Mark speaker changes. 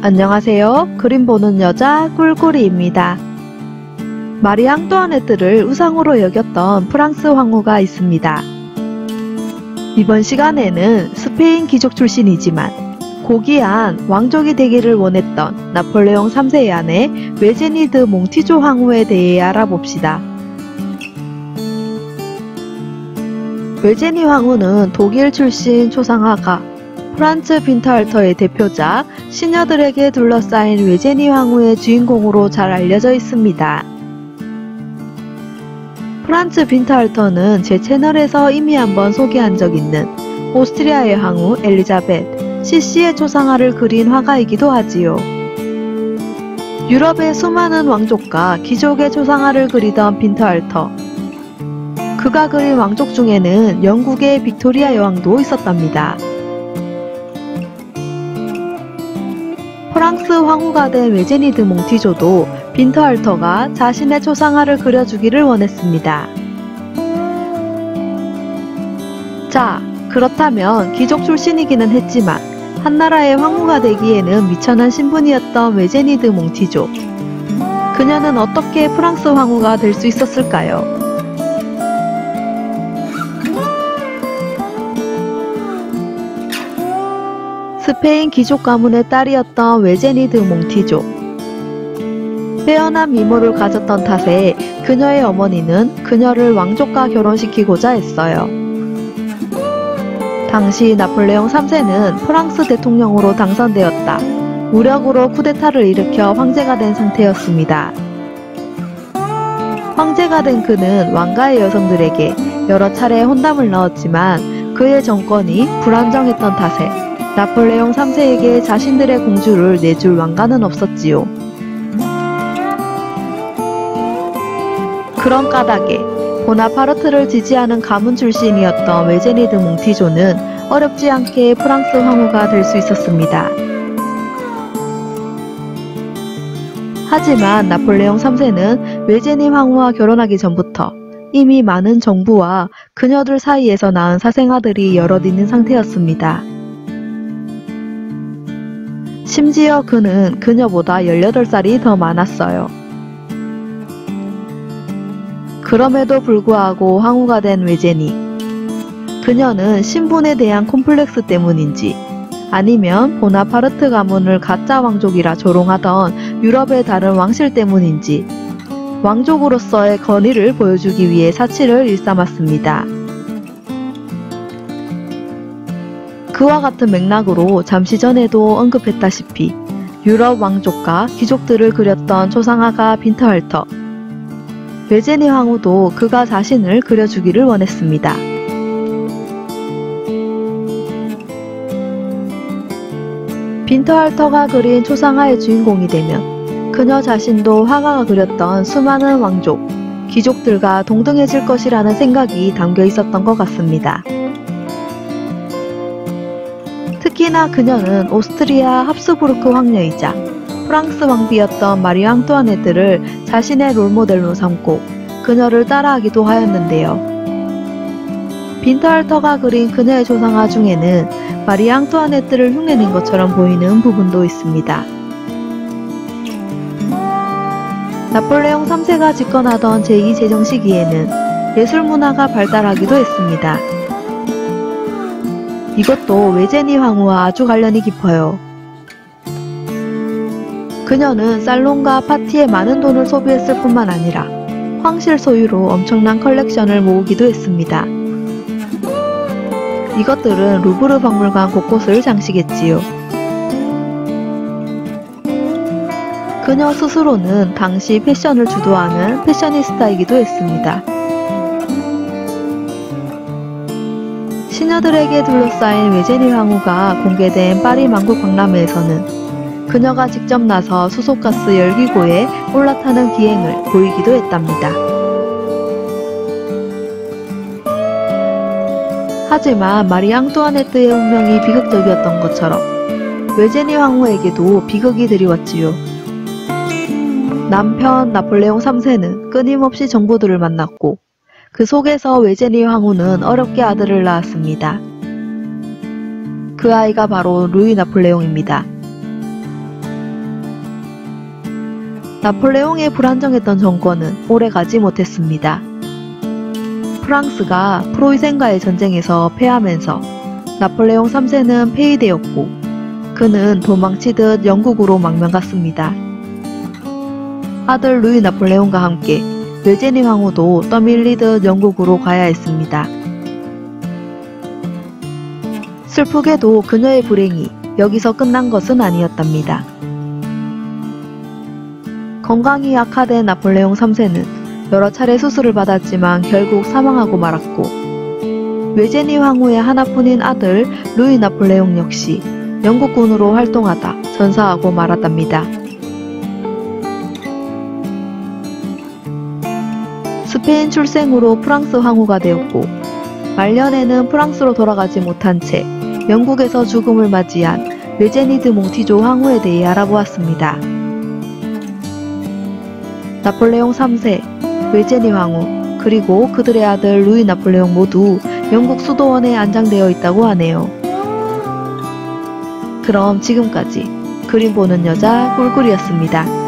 Speaker 1: 안녕하세요. 그림 보는 여자 꿀꿀이입니다. 마리 앙뚜아네트를 우상으로 여겼던 프랑스 황후가 있습니다. 이번 시간에는 스페인 귀족 출신이지만 고귀한 왕족이 되기를 원했던 나폴레옹 3세의 아내 외제니 드 몽티조 황후에 대해 알아봅시다. 외제니 황후는 독일 출신 초상화가 프란츠 빈터할터의 대표작 시녀들에게 둘러싸인 외제니 황후의 주인공으로 잘 알려져 있습니다. 프란츠 빈터할터는 제 채널에서 이미 한번 소개한 적 있는 오스트리아의 황후 엘리자베트 CC의 초상화를 그린 화가이기도 하지요. 유럽의 수많은 왕족과 귀족의 초상화를 그리던 빈터할터. 그가 그린 왕족 중에는 영국의 빅토리아 여왕도 있었답니다. 프랑스 황후가 된 외제니 드 몽티조도 빈터할터가 자신의 초상화를 그려주기를 원했습니다. 자, 그렇다면 귀족 출신이기는 했지만 한나라의 황후가 되기에는 미천한 신분이었던 외제니 드 몽티조. 그녀는 어떻게 프랑스 황후가 될 수 있었을까요? 스페인 귀족 가문의 딸이었던 외제니 드 몽티조. 빼어난 미모를 가졌던 탓에 그녀의 어머니는 그녀를 왕족과 결혼시키고자 했어요. 당시 나폴레옹 3세는 프랑스 대통령으로 당선되었다. 무력으로 쿠데타를 일으켜 황제가 된 상태였습니다. 황제가 된 그는 왕가의 여성들에게 여러 차례 혼담을 넣었지만 그의 정권이 불안정했던 탓에 나폴레옹 3세에게 자신들의 공주를 내줄 왕가는 없었지요. 그런 까닭에 보나파르트를 지지하는 가문 출신이었던 외제니 드 몽티조는 어렵지 않게 프랑스 황후가 될 수 있었습니다. 하지만 나폴레옹 3세는 외제니 황후와 결혼하기 전부터 이미 많은 정부와 그녀들 사이에서 낳은 사생아들이 여럿 있는 상태였습니다. 심지어 그는 그녀보다 18살이 더 많았어요. 그럼에도 불구하고 황후가 된 외제니. 그녀는 신분에 대한 콤플렉스 때문인지 아니면 보나파르트 가문을 가짜 왕족이라 조롱하던 유럽의 다른 왕실 때문인지 왕족으로서의 권위를 보여주기 위해 사치를 일삼았습니다. 그와 같은 맥락으로 잠시 전에도 언급했다시피 유럽 왕족과 귀족들을 그렸던 초상화가 빈터할터. 외제니 황후도 그가 자신을 그려주기를 원했습니다. 빈터할터가 그린 초상화의 주인공이 되면 그녀 자신도 화가가 그렸던 수많은 왕족, 귀족들과 동등해질 것이라는 생각이 담겨 있었던 것 같습니다. 특히나 그녀는 오스트리아 합스부르크 황녀이자 프랑스 왕비였던 마리 앙뚜아네트를 자신의 롤모델로 삼고 그녀를 따라하기도 하였는데요. 빈터할터가 그린 그녀의 초상화 중에는 마리 앙뚜아네트를 흉내낸 것처럼 보이는 부분도 있습니다. 나폴레옹 3세가 집권하던 제2제정 시기에는 예술문화가 발달하기도 했습니다. 이것도 외제니 황후와 아주 관련이 깊어요. 그녀는 살롱과 파티에 많은 돈을 소비했을 뿐만 아니라 황실 소유로 엄청난 컬렉션을 모으기도 했습니다. 이것들은 루브르 박물관 곳곳을 장식했지요. 그녀 스스로는 당시 패션을 주도하는 패셔니스타이기도 했습니다. 시녀들에게 둘러싸인 외제니 황후가 공개된 파리 만국 박람회에서는 그녀가 직접 나서 수소가스 열기구에 올라타는 기행을 보이기도 했답니다. 하지만 마리 앙뚜아네트의 운명이 비극적이었던 것처럼 외제니 황후에게도 비극이 드리웠지요. 남편 나폴레옹 3세는 끊임없이 정보들을 만났고 그 속에서 외제니 황후는 어렵게 아들을 낳았습니다. 그 아이가 바로 루이 나폴레옹입니다. 나폴레옹의 불안정했던 정권은 오래가지 못했습니다. 프랑스가 프로이센과의 전쟁에서 패하면서 나폴레옹 3세는 폐위되었고 그는 도망치듯 영국으로 망명갔습니다. 아들 루이 나폴레옹과 함께 외제니 황후도 떠밀리듯 영국으로 가야 했습니다. 슬프게도 그녀의 불행이 여기서 끝난 것은 아니었답니다. 건강이 악화된 나폴레옹 3세는 여러 차례 수술을 받았지만 결국 사망하고 말았고 외제니 황후의 하나뿐인 아들 루이 나폴레옹 역시 영국군으로 활동하다 전사하고 말았답니다. 스페인 출생으로 프랑스 황후가 되었고 말년에는 프랑스로 돌아가지 못한 채 영국에서 죽음을 맞이한 외제니 드 몽티조 황후에 대해 알아보았습니다. 나폴레옹 3세, 외제니 황후, 그리고 그들의 아들 루이 나폴레옹 모두 영국 수도원에 안장되어 있다고 하네요. 그럼 지금까지 그림 보는 여자 꿀꿀이었습니다.